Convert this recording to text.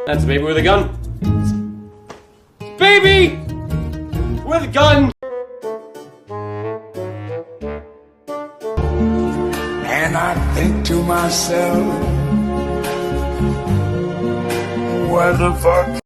That's a baby with a gun. Baby with a gun. And I think to myself, what the fuck?